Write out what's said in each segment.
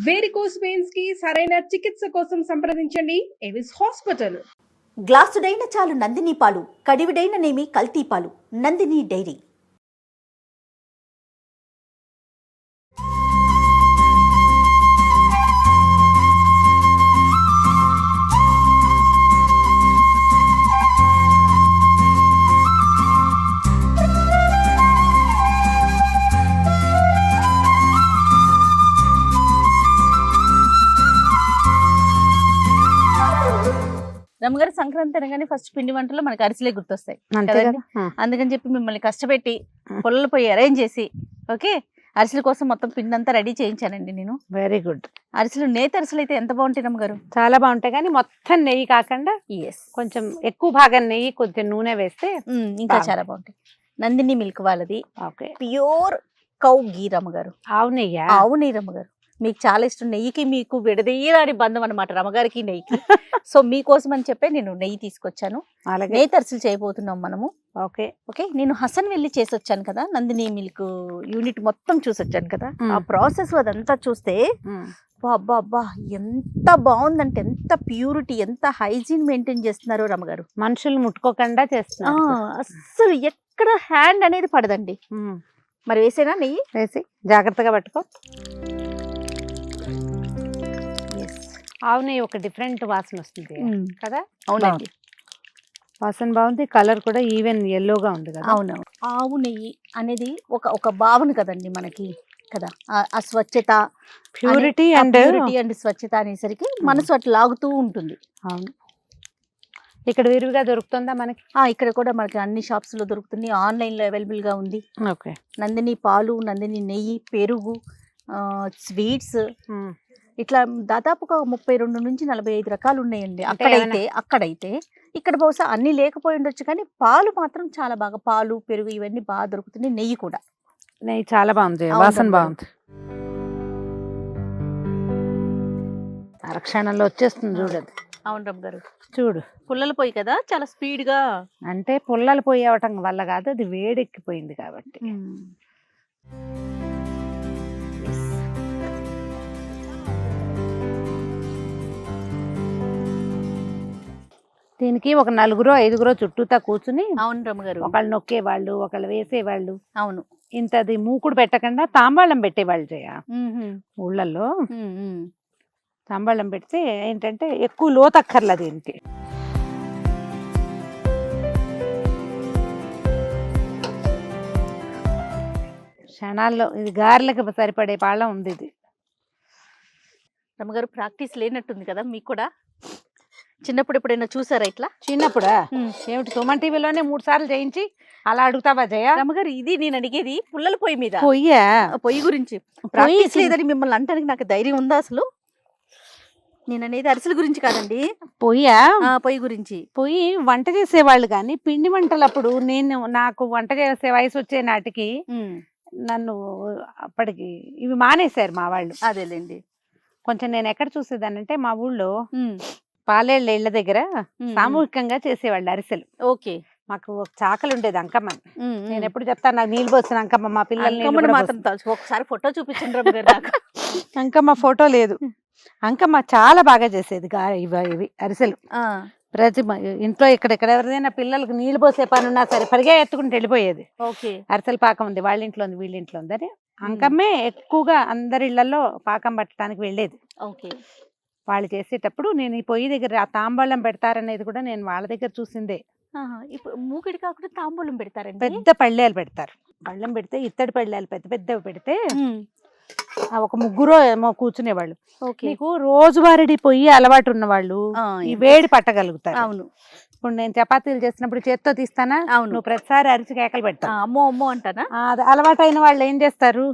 Varicose veins కి సరైన చికిత్స కోసం సంప్రదించండి ఎవిస్ హాస్పిటల్. గ్లాసుడైన చాలు నందిని పాలు, కడివిడైన నేమి కల్తీ పాలు. నందిని డైరీ. రమ్మగారు సంక్రాంతి అనగానే ఫస్ట్ పిండి వంటలు మనకి అరిసెలే గుర్తొస్తాయి కదండి. అందుకని చెప్పి మిమ్మల్ని కష్టపెట్టి పొలాలు పోయి అరేంజ్ చేసి ఓకే అరిసెల కోసం మొత్తం పిండి అంతా రెడీ చేయించానండి నేను. Very good. అరిసెలు నేతి అరిసెలు అయితే ఎంత బాగుంటాయి రమ్మగారు, చాలా బాగుంటాయి. కానీ మొత్తం నెయ్యి కాకుండా కొంచెం ఎక్కువ భాగం నెయ్యి కొంచెం నూనె వేస్తే ఇంకా చాలా బాగుంటాయి. నందిని మిల్క్ వాళ్ళది ప్యూర్ కౌ గీ రమ్మగారు, ఆవు నెయ్యి. ఆవు నెయ్యి రమ్మగారు మీకు చాలా ఇష్టం. నెయ్యికి మీకు విడదీయరాని బంధం అనమాట రమ్మగారికి నెయ్యికి. సో మీకోసం అని చెప్పి నేను నెయ్యి తీసుకొచ్చాను. నేతి అరిసెలు చేయబోతున్నాం మనము. ఓకే ఓకే నేను హసన్ వెళ్ళి చేసి వచ్చాను కదా, నందిని మిల్క్ యూనిట్ మొత్తం చూసి వచ్చాను కదా. ఆ ప్రాసెస్ అదంతా చూస్తే అబ్బా అబ్బా ఎంత బాగుందంటే, ఎంత ప్యూరిటీ, ఎంత హైజీన్ మెయింటైన్ చేస్తున్నారు రమ్మగారు. మనుషులు ముట్టుకోకుండా చేస్తున్నారు. అస్సలు ఎక్కడ హ్యాండ్ అనేది పడదండి. మరి వేసేనా నెయ్యి? వేసి జాగ్రత్తగా పట్టుకో. ఆవు నెయ్యి ఒక డిఫరెంట్ వాసన వస్తుంది కదా. అవునండి, వాసన బాగుంది, కలర్ కూడా ఈవెన్ ఎల్లోగా ఉంది కదా. అవునవును. ఆవు నెయ్యి అనేది ఒక భావన కదండి మనకి కదా. ఆ స్వచ్ఛత, ప్యూరిటీ అండ్ స్వచ్ఛత అనేసరికి మనసు అట్లా లాగుతూ ఉంటుంది. అవును. ఇక్కడ విరివిగా దొరుకుతుందా మనకి? ఇక్కడ కూడా మనకి అన్ని షాప్స్ లో దొరుకుతుంది, ఆన్లైన్ లో అవైలబుల్ గా ఉంది. ఓకే. నందిని పాలు, నందిని నెయ్యి, పెరుగు, స్వీట్స్, ఇట్లా దాదాపుగా 32 నుంచి 45 రకాలు ఉన్నాయండి. అక్కడైతే ఇక్కడ బహుశా అన్ని లేకపోయి ఉండొచ్చు, కానీ పాలు మాత్రం చాలా బాగా, పాలు పెరుగు ఇవన్నీ బాగా దొరుకుతున్నాయి. నెయ్యి కూడా, నెయ్యి చాలా బాగుంది, వాసన బాగుంది. అరక్షణంలో వచ్చేస్తుంది చూడదు. అవును రమ్ గారు, చూడు పుల్లలు పోయి కదా చాలా స్పీడ్ గా. అంటే పుల్లలు పోయి అవటం వల్ల కాదు, అది వేడెక్కిపోయింది కాబట్టి. దీనికి ఒక 4-5 చుట్టూతా కూర్చుని, అవును రమ్మగారు, ఒకళ్ళు నొక్కేవాళ్ళు, ఒకళ్ళు వేసేవాళ్ళు. అవును, ఇంతది మూకుడు పెట్టకుండా తాంబాళం పెట్టేవాళ్ళు చేయ ఊళ్ళల్లో. తాంబాళం పెడితే ఏంటంటే ఎక్కువ లోతక్కర్ల దీనికి. క్షణాల్లో ఇది గారెలకు సరిపడే పాళ్ళం ఉంది ఇది. రమ్మగారు ప్రాక్టీస్ లేనట్టుంది కదా మీకు కూడా. చిన్నప్పుడు ఎప్పుడైనా చూసారా ఇట్లా? చిన్నప్పుడా? ఏమిటి, సుమన్ టీవీలోనే 3 సార్లు చేయించి అలా అడుగుతావా జయ? రమ్మగారు ఇది నేను అడిగేది పుల్లల పొయ్యి మీద. పొయ్యి గురించి ప్రాక్టీస్ లేదని మిమ్మల్ని అంటానికి నాకు ధైర్యం ఉందా అసలు? నేను అనేది అరిసెల గురించి కాదండి, పొయ్యి గురించి. పొయ్యి వంట చేసేవాళ్ళు కానీ పిండి వంటలప్పుడు నాకు వంట చేసే వయసు వచ్చే నాటికి నన్ను అప్పటికి ఇవి మానేశారు మా వాళ్ళు. అదేలేండి. కొంచెం నేను ఎక్కడ చూసేదానంటే మా ఊళ్ళో పాలేళ్ళ ఇళ్ల దగ్గర సామూహికంగా చేసేవాళ్ళు అరిసెలు. ఓకే. మాకు ఒక చాకలు ఉండేది అంకమ్మ. నేను ఎప్పుడు చెప్తాను, నాకు నీళ్ళు పోసిన అంకమ్మ, మా పిల్లల్ని మాత్రం ఒకసారి ఫోటో చూపించండి. అంకమ్మ ఫోటో లేదు. అంకమ్మ చాలా బాగా చేసేది ఇవి అరిసెలు. ప్రతి ఇంట్లో ఇక్కడ ఎవరిదైనా పిల్లలకు నీళ్ళు పోసే పని ఉన్నా సరే పరిగా ఎత్తుకుంటూ వెళ్ళిపోయేది. అరిసెల పాకం ఉంది, వాళ్ళ ఇంట్లో ఉంది, వీళ్ళ ఇంట్లో ఉంది అని అంకమ్మే ఎక్కువగా అందరి ఇళ్లలో పాకం పట్టడానికి వెళ్ళేది. వాళ్ళు చేసేటప్పుడు నేను ఈ పొయ్యి దగ్గర ఆ తాంబూలం పెడతారనేది కూడా నేను వాళ్ళ దగ్గర చూసిందే. ఇప్పుడు మూకిడి కాకుండా తాంబూలం పెడతారండి, పెద్ద పళ్ళేలు పెడతారు. పళ్ళెం పెడితే ఇత్తడి పళ్ళేలు పెద్ద పెద్దవి పెడితే ఒక 3 ఏమో కూర్చునేవాళ్ళు. నీకు రోజువారీ పొయ్యి అలవాటు ఉన్న వాళ్ళు ఈ వేడి పట్టగలుగుతారు. అవును. ఇప్పుడు నేను చపాతీలు చేసినప్పుడు చేత్తో తీస్తానా, నువ్వు ప్రతిసారి అరిచి కేకలు పెడతావు, అమ్మో అమ్మో అంటానా. అలవాటు అయిన వాళ్ళు ఏం చేస్తారు,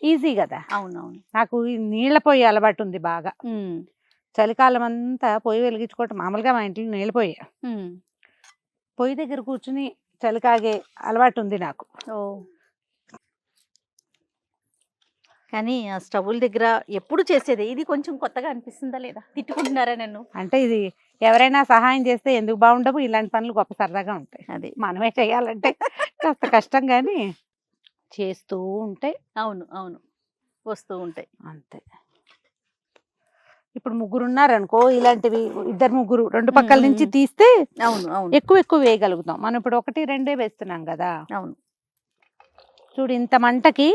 ఈజీ కదా. అవునవును. నాకు ఈ నీళ్ల పొయ్యి అలవాటు ఉంది బాగా. చలికాలం అంతా పొయ్యి వెలిగించుకోవటం మామూలుగా మా ఇంట్లో నీళ్ళ పొయ్యి. పొయ్యి దగ్గర కూర్చుని చలికాగే అలవాటు ఉంది నాకు. కానీ ఆ స్టవ్ల దగ్గర ఎప్పుడు చేసేది ఇది కొంచెం కొత్తగా అనిపిస్తుందా లేదా? తిట్టుకుంటున్నారా నన్ను? అంటే ఇది ఎవరైనా సహాయం చేస్తే ఎందుకు బాగుండవు, ఇలాంటి పనులు గొప్ప సరదాగా ఉంటాయి. అది మనమే చేయాలంటే కాస్త కష్టం, కానీ చేస్తూ ఉంటే అవును అవును వస్తూ ఉంటాయి అంతే. ఇప్పుడు ముగ్గురు ఉన్నారనుకో, ఇలాంటివి ఇద్దరు ముగ్గురు 2 పక్కల నుంచి తీస్తే అవును అవును ఎక్కువ వేయగలుగుతాం. మనం ఇప్పుడు 1, 2 వేస్తున్నాం కదా. అవును. చూడు ఇంత మంటకి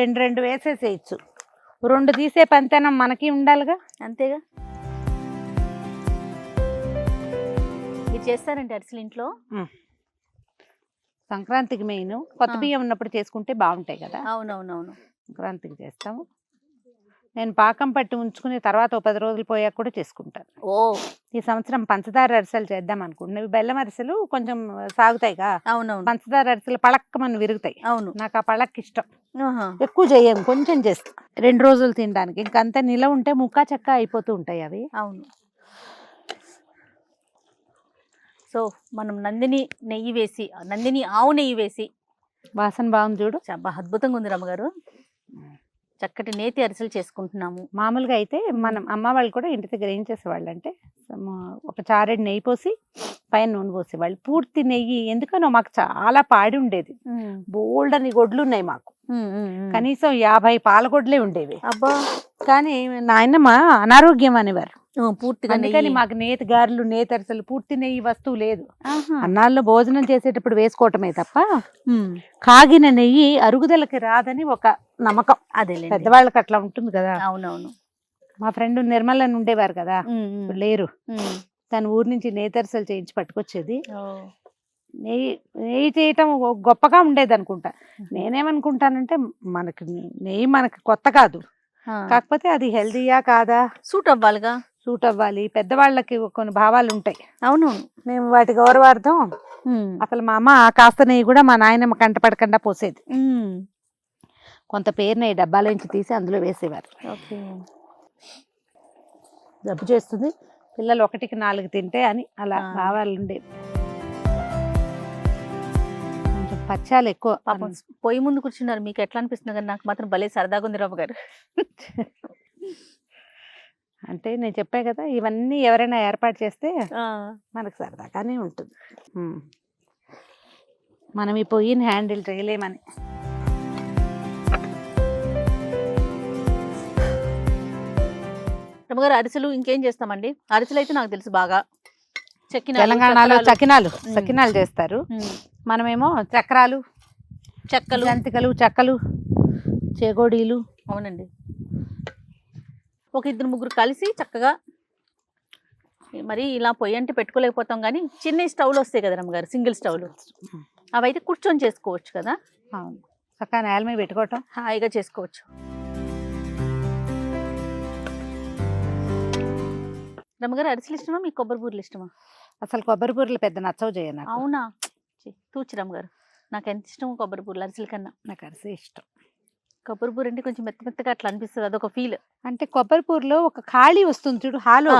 2 వేసేసేయచ్చు. 2 తీసే పంతనం మనకి ఉండాలిగా. అంతేగా. మీరు చేస్తారంటే అరిసెలు ఇంట్లో? సంక్రాంతికి మెయిన్ కొత్త బియ్యం ఉన్నప్పుడు చేసుకుంటే బాగుంటాయి కదా. అవునవునవును. సంక్రాంతికి చేస్తాము. నేను పాకం పట్టి ఉంచుకుని తర్వాత 10 రోజులు పోయాక కూడా చేసుకుంటాను. ఓ, ఈ సంవత్సరం పంచదార అరిసెలు చేద్దాం అనుకుంటున్నాను. బెల్లం అరిసెలు కొంచెం సాగుతాయిగా, అవునవును పంచదార అరిసెలు పళక్కమని విరుగుతాయి. అవును. నాకు ఆ పళక్ ఇష్టం. ఆహా. ఎక్కువ చేయం, కొంచెం చేస్తాం 2 రోజులు తినడానికి. ఇంకంతా నిల ఉంటే ముక్కా చెక్క అయిపోతూ ఉంటాయి అవి. అవును. సో మనం నందిని నెయ్యి వేసి, నందిని ఆవు నెయ్యి వేసి, వాసన బాగుంది చూడు. చాలా అద్భుతంగా ఉంది రమ్మగారు. చక్కటి నేతి అరిసెలు చేసుకుంటున్నాము. మామూలుగా అయితే మనం అమ్మ వాళ్ళు కూడా ఇంటి దగ్గర ఏం చేసేవాళ్ళు అంటే ఒక చారెడు నెయ్యి పోసి పైన నూనె పోసేవాళ్ళు. పూర్తి నెయ్యి ఎందుకనో మాకు చాలా పాడి ఉండేది. బోల్డ్ అని గొడ్లు ఉన్నాయి మాకు. కనీసం 50 పాలగొడ్లే ఉండేవి. అబ్బా. కానీ నాయనమ్మ అనారోగ్యం అనేవారు పూర్తిగా. అందుకని మాకు నేతి గారెలు, నేతి అరిసెలు, పూర్తి నెయ్యి వస్తువు లేదు. అన్నాల్లో భోజనం చేసేటప్పుడు వేసుకోవటమే తప్ప కాగిన నెయ్యి అరుగుదలకి రాదని ఒక నమ్మకం. అదే పెద్దవాళ్ళకి అట్లా ఉంటుంది కదా. అవునవును. మా ఫ్రెండ్ నిర్మల్ అని ఉండేవారు కదా, ఇప్పుడు లేరు. తన ఊరు నుంచి నేతి అరిసెలు చేయించి పట్టుకొచ్చేది. నెయ్యి చేయటం గొప్పగా ఉండేది అనుకుంటా. నేనేమనుకుంటానంటే నెయ్యి మనకి కొత్త కాదు, కాకపోతే అది హెల్దీయా కాదా, సూట్ అవ్వాలిగా. సూట్ అవ్వాలి. పెద్దవాళ్ళకి కొన్ని భావాలు ఉంటాయి. అవును. మేము వాటి గౌరవార్థం అసలు మా అమ్మ కాస్త నెయ్యి కూడా మా నాయనమ్మ కంటపడకుండా పోసేది. కొంత పేరు నెయ్యి డబ్బాలోంచి తీసి అందులో వేసేవారు. జబ్బు చేస్తుంది, పిల్లలు 1కి 4 తింటే అని అలా భావాలు ఉండేవి. కొంచెం పచ్చాలు ఎక్కువ. పాపం పొయ్యి ముందు కూర్చున్నారు, మీకు ఎట్లా అనిపిస్తుంది? కానీ నాకు మాత్రం భలే సరదాగా ఉంది రవ్వ గారు. అంటే నేను చెప్పా కదా, ఇవన్నీ ఎవరైనా ఏర్పాటు చేస్తే మనకు సరదాగానే ఉంటుంది. మనం ఈ పొయ్యిని హ్యాండిల్ చేయలేమని. రమ్మగారు అరిసెలు ఇంకేం చేస్తామండి? అరిసెలు అయితే నాకు తెలుసు బాగా. తెలంగాణలో సకినాలు చేస్తారు. మనమేమో చక్రాలు, చెక్కలు, జంతికలు, చెక్కలు, చేగోడీలు. అవునండి. ఒక 2-3 కలిసి చక్కగా, మరి ఇలా పొయ్యి అంటే పెట్టుకోలేకపోతాం కానీ చిన్న స్టవ్లు వస్తాయి కదా రమ్మగారు, సింగిల్ స్టవ్లు, అవి అయితే కూర్చొని చేసుకోవచ్చు కదా. అవును, చక్కగా నేల మీద పెట్టుకోవటం, హాయిగా చేసుకోవచ్చు. రమ్మగారు అరిసెలు ఇష్టమా మీకు కొబ్బరి బూరెలు ఇష్టమా? అసలు కొబ్బరి బూరెలు పెద్ద నచ్చవు చేయను. అవునా? తూచి రమ్మగారు, నాకు ఎంత ఇష్టమో కొబ్బరి బూరెలు అరిసెల కన్నా. నాకు అరిసె ఇష్టం. కొబ్బరి బూర అంటే కొంచెం మెత్తగా అట్లా అనిపిస్తుంది, అదొక ఫీల్. అంటే కొబ్బరి బూరలో ఒక ఖాళీ వస్తుంది చూడు, హాలో,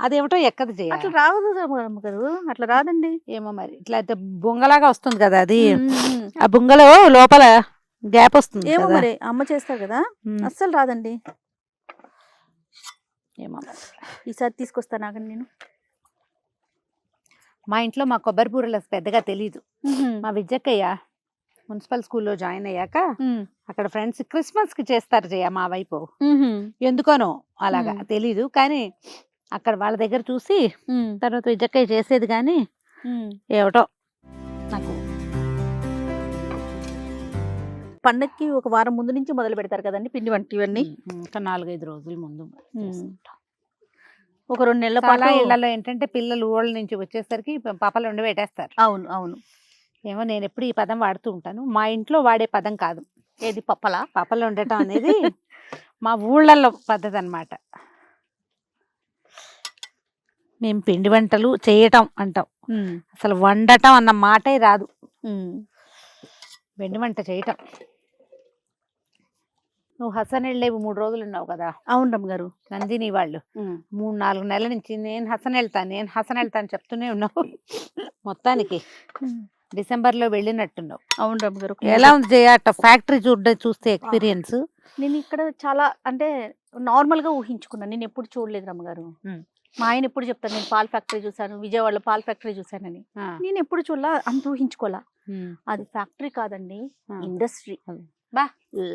అదేమిటో ఎక్కదు చేయాలి. అట్లా రాదు రమ్మగారు, అట్లా రాదండి. ఏమో మరి ఇట్లా బొంగలాగా వస్తుంది కదా అది, ఆ బొంగలో లోపల గ్యాప్ వస్తుంది. ఏమో మరి అమ్మ చేస్తారు కదా, అస్సలు రాదండి. ఏమో ఈసారి తీసుకొస్తాను ఆగండి నేను. మా ఇంట్లో మా కొబ్బరి బూరెలు పెద్దగా తెలీదు. మా విద్యకయ్య మున్సిపల్ స్కూల్లో జాయిన్ అయ్యాక అక్కడ ఫ్రెండ్స్ క్రిస్మస్ కి చేస్తారు జయ మా వైపు, ఎందుకనో అలాగా తెలీదు. కానీ అక్కడ వాళ్ళ దగ్గర చూసి తర్వాత విద్యకయ్య చేసేది, కానీ ఏమిటో నాకు. పండక్కి ఒక వారం ముందు నుంచి మొదలు పెడతారు కదండి పిండి వంట ఇవన్నీ. ఇంకా 4-5 రోజుల ముందు. ఒక 2 నెలల పాటు ఇళ్లలో ఏంటంటే పిల్లలు ఊళ్ళ నుంచి వచ్చేసరికి పాపలు వండి పెట్టేస్తారు. అవును అవును. ఏమో నేను ఎప్పుడు ఈ పదం వాడుతూ ఉంటాను, మా ఇంట్లో వాడే పదం కాదు. ఏది? పప్పలా? పాపలు వండటం అనేది మా ఊళ్ళల్లో పద్ధతి అన్నమాట. మేము పిండి వంటలు చేయటం అంటాం, అసలు వండటం అన్న మాటే రాదు. పిండి వంట చేయటం. నువ్వు హసన్ 3 రోజులు ఉన్నావు కదా. అవును రమ్మగారు. నందిని వాళ్ళు 3-4 నెలల నుంచి నేను హసన్ వెళ్తాను చెప్తూనే ఉన్నావు. మొత్తానికి డిసెంబర్లో వెళ్ళినట్టున్నావు. అవును రమ్మగారు. ఎలా ఉంది జయ ఫ్యాక్టరీ చూస్తే ఎక్స్పీరియన్స్? నేను ఇక్కడ చాలా అంటే నార్మల్ గా ఊహించుకున్నాను, నేను ఎప్పుడు చూడలేదు రమ్మగారు. మా ఆయన ఎప్పుడు చెప్తాను, నేను పాల్ ఫ్యాక్టరీ చూసాను, విజయవాడలో పాల్ ఫ్యాక్టరీ చూసానని. నేను ఎప్పుడు చూడలా, అంత ఊహించుకోలా. అది ఫ్యాక్టరీ కాదండి, ఇండస్ట్రీ. బా.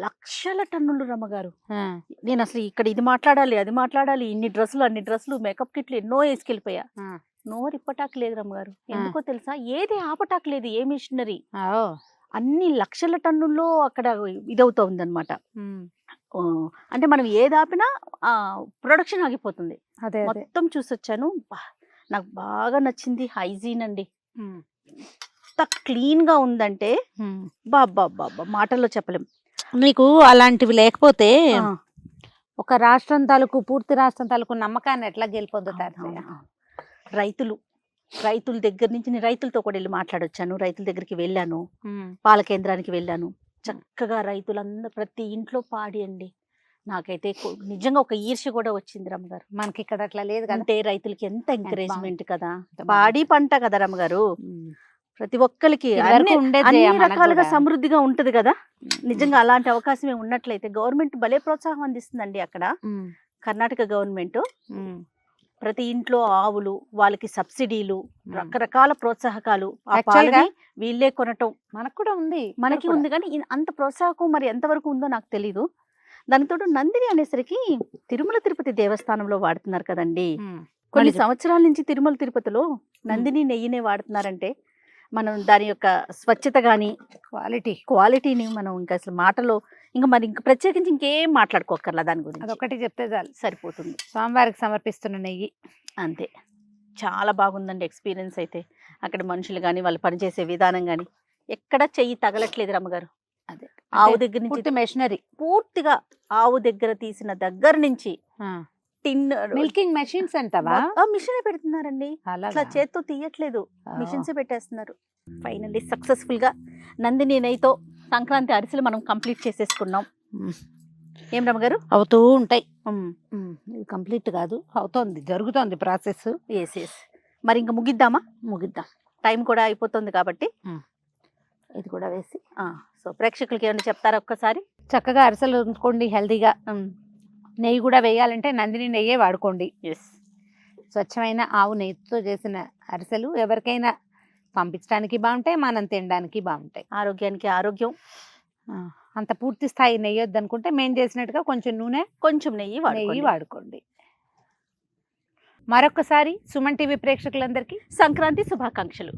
లక్షల టన్నులు రమ్మగారు. ఆ, నేను అసలు ఇక్కడ ఇది మాట్లాడాలి అది మాట్లాడాలి, ఇన్ని డ్రెస్సులు అన్ని డ్రెస్సులు మేకప్ కిట్లు ఎన్నో వేసుకెళ్ళిపోయా. ఆ. నోరు ఇప్పటాకు లేదు రమ్మగారు. ఎందుకో తెలుసా, ఏది ఆపటాకు లేదు, ఏ మిషనరీ. ఓ. అన్ని లక్షల టన్నుల్లో అక్కడ ఇదవుతోంది అనమాట. అంటే మనం ఏది ఆపినా ప్రొడక్షన్ ఆగిపోతుంది. అదే అదే. మొత్తం చూసొచ్చాను. నాకు బాగా నచ్చింది హైజీన్ అండి. ఎంత క్లీన్ గా ఉందంటే బాబా మాటల్లో చెప్పలేం. నీకు అలాంటివి లేకపోతే ఆ. ఒక రాష్ట్రం తాలూకు పూర్తి రాష్ట్రం తాలూకు నమ్మకాన్ని ఎట్లా గెలుపొందుతారు? రైతుల దగ్గర నుంచి నేను రైతులతో కూడా వెళ్ళి మాట్లాడొచ్చాను. రైతుల దగ్గరికి వెళ్ళాను, పాల కేంద్రానికి వెళ్ళాను. చక్కగా రైతులందరూ ప్రతి ఇంట్లో పాడి అండి. నాకైతే నిజంగా ఒక ఈర్ష్య కూడా వచ్చింది రమ్మగారు. మనకి ఇక్కడ అట్లా లేదు కదా. అంటే రైతులకి ఎంత ఎంకరేజ్మెంట్ కదా, బాగుంది. పాడి పంట కదా రమ్మగారు. ప్రతి ఒక్కరికి ఇదివరకు ఉండేది అన్ని మనకు రకాలుగా కూడా. సమృద్ధిగా ఉంటది కదా. నిజంగా అలాంటి అవకాశమే ఉన్నట్లయితే గవర్నమెంట్ భలే ప్రోత్సాహం అందిస్తుందండి అక్కడ. కర్ణాటక గవర్నమెంట్ ప్రతి ఇంట్లో ఆవులు, వాళ్ళకి సబ్సిడీలు, రకరకాల ప్రోత్సాహకాలు, ఆ Actually గా పాలని వీళ్ళే కొనటం మనకు కూడా ఉంది. మనకి ఉంది. కానీ అంత ప్రోత్సాహకం మరి ఎంతవరకు ఉందో నాకు తెలీదు. దానితో నందిని అనేసరికి తిరుమల తిరుపతి దేవస్థానంలో వాడుతున్నారు కదండి. కొన్ని సంవత్సరాల నుంచి తిరుమల తిరుపతిలో నందిని నెయ్యినే వాడుతున్నారంటే మనం దాని యొక్క స్వచ్ఛత గాని క్వాలిటీని మనం ఇంకా అసలు మాటలో ఇంకా ప్రత్యేకించి ఇంకేం మాట్లాడుకోకర్లా. దాని గురించి అదొకటి చెప్తే చాలు, సరిపోతుంది. స్వామివారికి సమర్పిస్తున్న నెయ్యి అంతే. చాలా బాగుందండి ఎక్స్పీరియన్స్ అయితే. అక్కడ మనుషులు కానీ వాళ్ళు పనిచేసే విధానం కానీ ఎక్కడ చెయ్యి తగలట్లేదు రమ్మగారు. అదే ఆవు దగ్గర నుంచి మెషినరీ పూర్తిగా ఆవు దగ్గర తీసిన దగ్గర నుంచి టిన్ మిల్కింగ్ మెషిన్స్ అంటావా? మిషన్ పెడుతున్నారండి. అట్లా చేత్తో తీయట్లేదు, మిషన్స్ పెట్టేస్తున్నారు. ఫైనల్లీ సక్సెస్ఫుల్ గా నందిని నెయ్యితో సంక్రాంతి అరిసెలు మనం కంప్లీట్ చేసేసుకున్నాం. ఏం రమ్మగారు? అవుతూ ఉంటాయి. ఇది కంప్లీట్ కాదు, అవుతోంది, జరుగుతోంది ప్రాసెస్. ఎస్. మరి ఇంకా ముగిద్దామా? ముగిద్దాం, టైం కూడా అయిపోతుంది కాబట్టి ఇది కూడా వేసి. సో ప్రేక్షకులకి ఏమైనా చెప్తారా ఒక్కసారి? చక్కగా అరిసెలు ఉంచుకోండి హెల్తీగా. నెయ్యి కూడా వేయాలంటే నందిని నెయ్యే వాడుకోండి. ఎస్. స్వచ్ఛమైన ఆవు నెయ్యితో చేసిన అరిసెలు ఎవరికైనా పంపించడానికి బాగుంటాయి, మనం తినడానికి బాగుంటాయి. ఆరోగ్యానికి ఆరోగ్యం. అంత పూర్తి స్థాయి నెయ్యి వద్దనుకుంటే మేము చేసినట్టుగా కొంచెం నూనె, కొంచెం నెయ్యి వాడుకోండి. మరొకసారి సుమన్ టీవీ ప్రేక్షకులందరికీ సంక్రాంతి శుభాకాంక్షలు.